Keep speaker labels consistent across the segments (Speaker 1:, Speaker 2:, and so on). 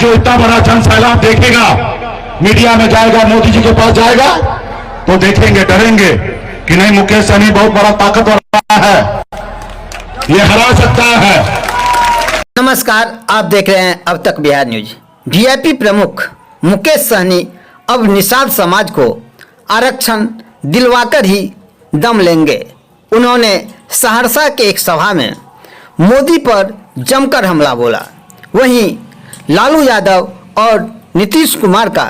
Speaker 1: जो इतना बड़ा जन सैलाब देखेगा, मीडिया में जाएगा, मोदी जी के पास जाएगा, तो देखेंगे, डरेंगे कि नहीं, मुकेश सहनी बहुत बड़ा ताकतवर है, ये हरा सकता है।
Speaker 2: नमस्कार, आप देख रहे हैं अब तक बिहार न्यूज। वीआईपी प्रमुख मुकेश सहनी अब निषाद समाज को आरक्षण दिलवाकर ही दम लेंगे। उन्होंने सहरसा के एक सभा में मोदी पर जमकर हमला बोला। वहीं लालू यादव और नीतीश कुमार का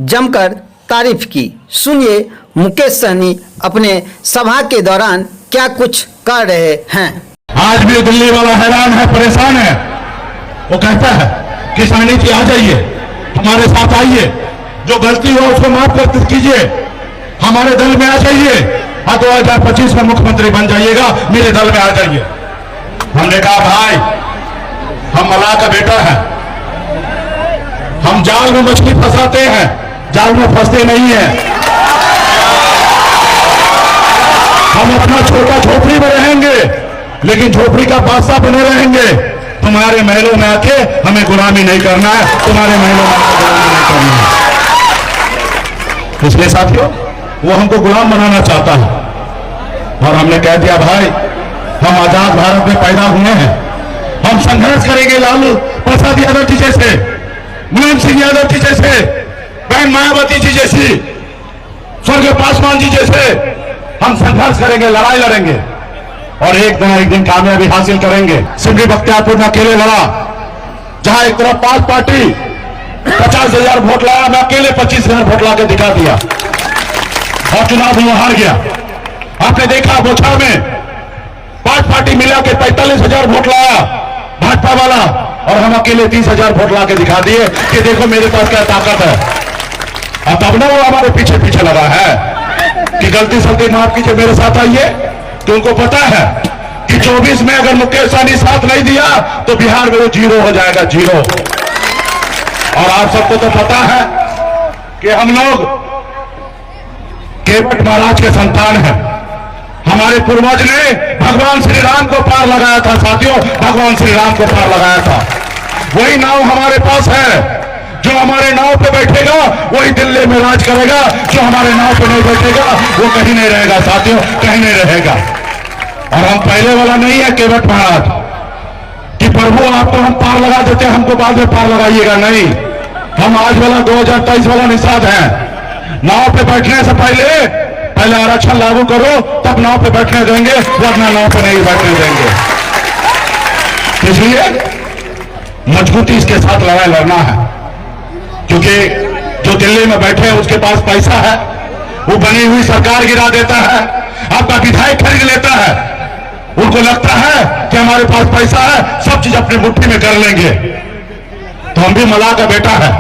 Speaker 2: जमकर तारीफ की। सुनिए मुकेश सहनी अपने सभा के दौरान क्या कुछ कर रहे हैं।
Speaker 1: आज भी दिल्ली वाला हैरान है, परेशान है। वो कहता है कि सहनी जी आ जाइए, हमारे साथ आइए, जो गलती हो उसको माफ कर कीजिए, हमारे दल में आ जाइए, 2025 में मुख्यमंत्री बन जाइएगा, मेरे दल में आ जाइए। हमने कहा भाई, हम मलाह का बेटा है, हम जाल में मछली फंसाते हैं, जाल में फंसते नहीं हैं। हम अपना छोटा झोपड़ी में रहेंगे, लेकिन झोपड़ी का बादशाह बने रहेंगे। तुम्हारे महलों में आके हमें गुलामी नहीं करना है, तुम्हारे महलों में आके गुलामी नहीं करना है। इसलिए साथियों, वो हमको गुलाम बनाना चाहता है, और हमने कह दिया भाई, हम आजाद भारत में पैदा हुए हैं, हम संघर्ष करेंगे। लालू प्रसाद यादव जी जैसे, मुलायम सिंह यादव जी जैसे, बहन मायावती जी जैसी, स्वर्गीय पासवान जी जैसे हम संघर्ष करेंगे, लड़ाई लड़ेंगे, और एक दिन कामयाबी हासिल करेंगे। सिमरी बख्तियारपुर में अकेले लड़ा, जहां एक तरफ 5 पार्टी 50,000 वोट लाया, मैं अकेले 25,000 वोट ला के दिखा दिया, और चुनाव में हार गया। आपने देखा बोछा में 5 पार्टी मिला के 45,000 वोट लाया भाजपा वाला, और हम अकेले 30,000 वोट ला के दिखा दिए कि देखो मेरे पास क्या ताकत है। अब तब ना वो हमारे पीछे पीछे लगा है कि गलती सलती माफ कीजिए, मेरे साथ आइए, कि उनको पता है कि 24 में अगर मुकेश सहनी साथ नहीं दिया तो बिहार में वो 0 हो जाएगा, 0। और आप सबको तो पता है कि हम लोग केवट महाराज के संतान हैं। हमारे पूर्वज ने भगवान श्री राम को पार लगाया था साथियों, भगवान श्री राम को पार लगाया था। वही नाव हमारे पास है, जो हमारे नाव पे बैठेगा वही दिल्ली में राज करेगा, जो हमारे नाव पे नहीं बैठेगा वो कहीं नहीं रहेगा साथियों, कहीं नहीं रहेगा। और हम पहले वाला नहीं है केवट महाराज कि प्रभु आपको हम पार लगा देते हैं, हमको बाद में पार लगाइएगा, नहीं। हम आज वाला 2023 वाला निषाद है। नाव पे बैठने से पहले आरक्षण लागू करो, तब नाव पे बैठने देंगे, वरना नाव पे नहीं बैठने देंगे। इसलिए मजबूती इसके साथ लड़ाई लड़ना है, क्योंकि जो दिल्ली में बैठे हैं उसके पास पैसा है, वो बनी हुई सरकार गिरा देता है, आपका विधायक खरीद लेता है। उनको लगता है कि हमारे पास पैसा है, सब चीज अपनी मुट्ठी में कर लेंगे। तो हम भी मलाह का बेटा है,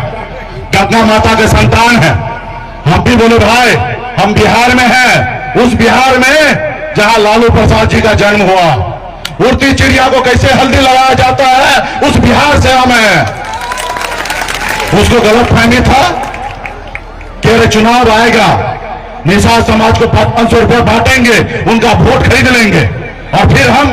Speaker 1: गंगा माता के संतान है। हम भी बोले भाई, हम बिहार में हैं, उस बिहार में जहां लालू प्रसाद जी का जन्म हुआ। उड़ती चिड़िया को कैसे हल्दी लगाया जाता है, उस बिहार से हम हैं। उसको गलत फहमी था कि अरे चुनाव आएगा, निषाद समाज को 500 रुपया बांटेंगे, उनका वोट खरीद लेंगे, और फिर हम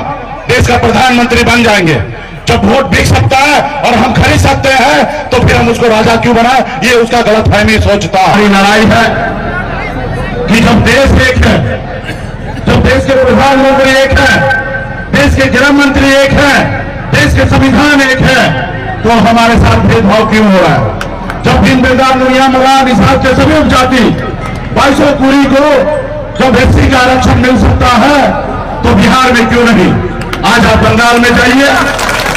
Speaker 1: देश का प्रधानमंत्री बन जाएंगे। जब वोट बिक सकता है और हम खरीद सकते हैं, तो फिर हम उसको राजा क्यों बनाए, ये उसका गलत फहमी सोचता। हमारी लड़ाई है कि जब देश एक है, जब देश के प्रधानमंत्री एक है, देश के गृह मंत्री एक है, देश के संविधान एक है, तो हमारे साथ भेदभाव क्यों हो रहा है। जब दिन बेदार दुनिया मलाह निषाद के सभी उपजाति 22 कुरी को जब एससी का आरक्षण मिल सकता है, तो बिहार में क्यों नहीं। आज आप बंगाल में जाइए,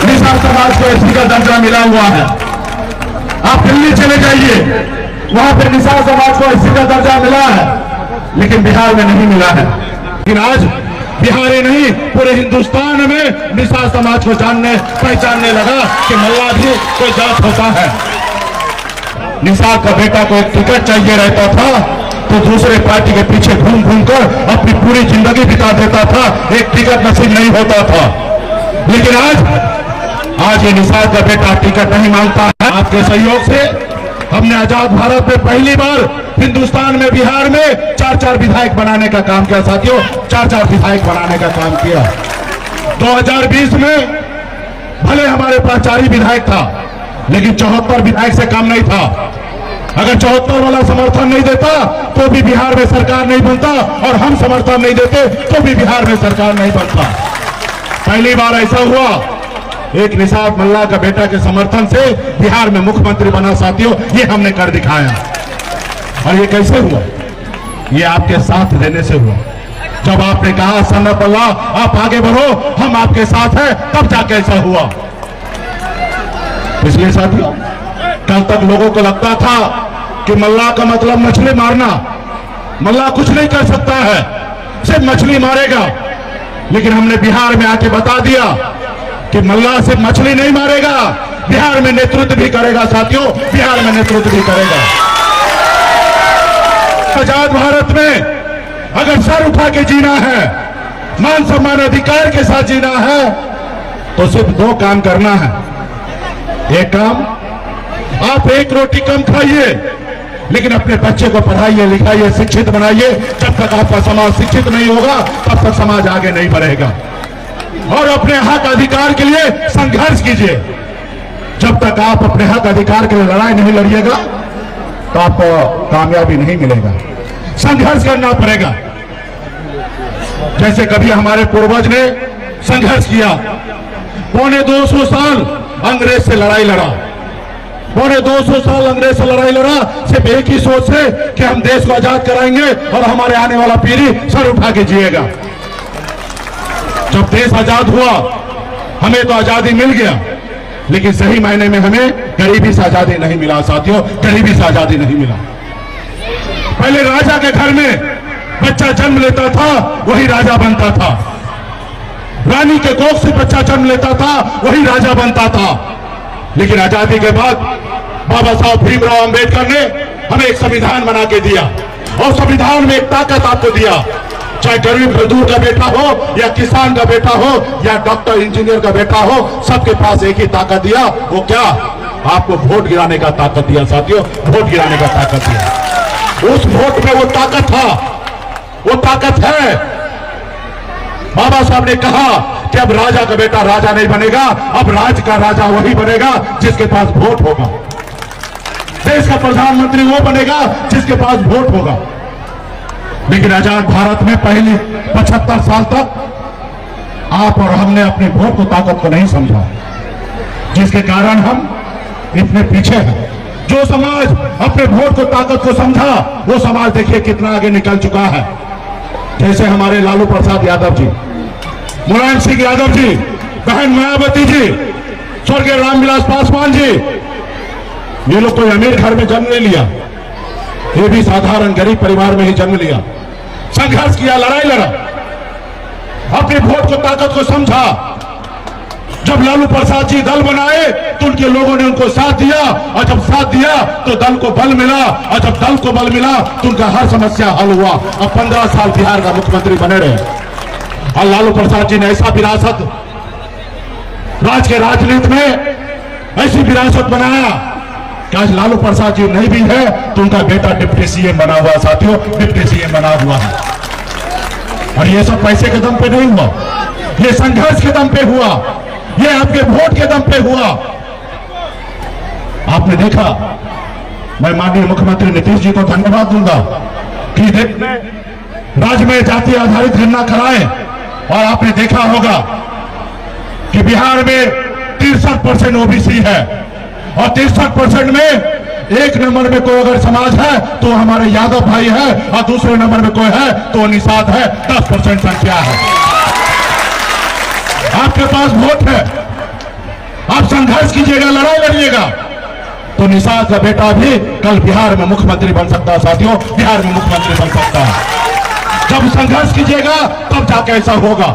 Speaker 1: निषाद समाज को एससी का दर्जा मिला हुआ है। आप दिल्ली चले जाइए, वहां पर निषाद समाज को एससी का दर्जा मिला है, लेकिन बिहार में नहीं मिला है। लेकिन आज बिहार ही नहीं, पूरे हिंदुस्तान में निषाद समाज को जानने पहचानने लगा कि मल्लाह भी कोई जात होता है। निषाद का बेटा को एक टिकट चाहिए रहता था, तो दूसरे पार्टी के पीछे घूम घूम कर अपनी पूरी जिंदगी बिता देता था, एक टिकट नसीब नहीं होता था। लेकिन आज ये निषाद का बेटा टिकट नहीं मांगता है। आपके सहयोग से हमने आजाद भारत में पहली बार हिंदुस्तान में, बिहार में 4-4 विधायक बनाने का काम किया साथियों, 4-4 विधायक बनाने का काम किया। 2020 में भले हमारे पास 4 ही विधायक था, लेकिन 74 विधायक से कम नहीं था। अगर 74 वाला समर्थन नहीं देता तो भी बिहार में सरकार नहीं बनता, और हम समर्थन नहीं देते तो भी बिहार में सरकार नहीं बनता। पहली बार ऐसा हुआ, एक निषाद मल्ला का बेटा के समर्थन से बिहार में मुख्यमंत्री बना। साथियों, ये हमने कर दिखाया। और ये कैसे हुआ? ये आपके साथ देने से हुआ। जब आपने कहा सन्नत अल्लाह आप आगे बढ़ो, हम आपके साथ हैं, तब जाके ऐसा हुआ। इसलिए साथियों, कल तक लोगों को लगता था कि मल्ला का मतलब मछली मारना, मल्ला कुछ नहीं कर सकता है, सिर्फ मछली मारेगा। लेकिन हमने बिहार में आके बता दिया कि मल्ला सिर्फ मछली नहीं मारेगा, बिहार में नेतृत्व भी करेगा। साथियों, बिहार में नेतृत्व भी करेगा। आजाद भारत में अगर सर उठा के जीना है, मान सम्मान अधिकार के साथ जीना है, तो सिर्फ दो काम करना है। एक काम, आप एक रोटी कम खाइए, लेकिन अपने बच्चे को पढ़ाइए, लिखाइए, शिक्षित बनाइए। जब तक आपका समाज शिक्षित नहीं होगा, तब तक समाज आगे नहीं बढ़ेगा। और अपने हक अधिकार के लिए संघर्ष कीजिए। जब तक आप अपने हक अधिकार के लिए लड़ाई नहीं लड़िएगा, तो आपको कामयाबी नहीं मिलेगा। संघर्ष करना पड़ेगा। जैसे कभी हमारे पूर्वज ने संघर्ष किया, 250 साल अंग्रेज से लड़ाई लड़ा, 250 साल अंग्रेज से लड़ाई लड़ा, सिर्फ एक ही सोच है कि हम देश को आजाद कराएंगे और हमारे आने वाला पीढ़ी सर उठा के जिएगा। जब देश आजाद हुआ, हमें तो आजादी मिल गया, लेकिन सही मायने में हमें गरीबी से आजादी नहीं मिला। साथियों, गरीबी से आजादी नहीं मिला। पहले राजा के घर में बच्चा जन्म लेता था, वही राजा बनता था। रानी के कोख से बच्चा जन्म लेता था, वही राजा बनता था। लेकिन आजादी के बाद बाबा साहब भीमराव अंबेडकर ने हमें एक संविधान बना के दिया, और संविधान में एक ताकत आपको दिया। चाहे गरीब मजदूर का बेटा हो, या किसान का बेटा हो, या डॉक्टर इंजीनियर का बेटा हो, सबके पास एक ही ताकत दिया। वो क्या? आपको वोट गिराने का ताकत दिया। साथियों, वोट गिराने का ताकत दिया। उस वोट में वो ताकत था, वो ताकत है। बाबा साहब ने कहा कि अब राजा का बेटा राजा नहीं बनेगा, अब राज का राजा वही बनेगा जिसके पास वोट होगा। देश का प्रधानमंत्री वो बनेगा जिसके पास वोट होगा। लेकिन आजाद भारत में पहले 75 साल तक आप और हमने अपने वोट को ताकत को नहीं समझा, जिसके कारण हम इतने पीछे हैं। जो समाज अपने वोट को ताकत को समझा, वो समाज देखिए कितना आगे निकल चुका है। जैसे हमारे लालू प्रसाद यादव जी, मुलायम सिंह यादव जी, बहन मायावती जी, स्वर्गीय रामविलास पासवान जी, ये लोग कोई अमीर घर में जन्म नहीं लिया, ये भी साधारण गरीब परिवार में ही जन्म लिया। संघर्ष किया, लड़ाई लड़ा, अपने वोट को ताकत को समझा। जब लालू प्रसाद जी दल बनाए तो उनके लोगों ने उनको साथ दिया, और जब साथ दिया तो दल को बल मिला, और जब दल को बल मिला तो उनका हर समस्या हल हुआ। अब 15 साल बिहार का मुख्यमंत्री बने रहे। और लालू प्रसाद जी ने ऐसा विरासत राज के राजनीति में ऐसी विरासत बनाया कि आज लालू प्रसाद जी नहीं भी है तो उनका बेटा डिप्टी सीएम बना हुआ। साथियों, डिप्टी सीएम बना हुआ है। और ये सब पैसे के दम पे नहीं हुआ, ये संघर्ष के दम पे हुआ, ये आपके वोट के दम पे हुआ। आपने देखा, मैं माननीय मुख्यमंत्री नीतीश जी को धन्यवाद दूंगा कि राज्य में जाति आधारित गणना कराए। और आपने देखा होगा कि बिहार में 63% ओबीसी है, और 63% में एक नंबर में कोई अगर समाज है तो हमारे यादव भाई है, और दूसरे नंबर में कोई है तो निषाद है। 10% संख्या है। आपके पास वोट है, आप संघर्ष कीजिएगा, लड़ाई लड़िएगा, तो निषाद का बेटा भी कल बिहार में मुख्यमंत्री बन सकता है। साथियों, बिहार में मुख्यमंत्री बन सकता है। जब संघर्ष कीजिएगा तब जाके ऐसा होगा।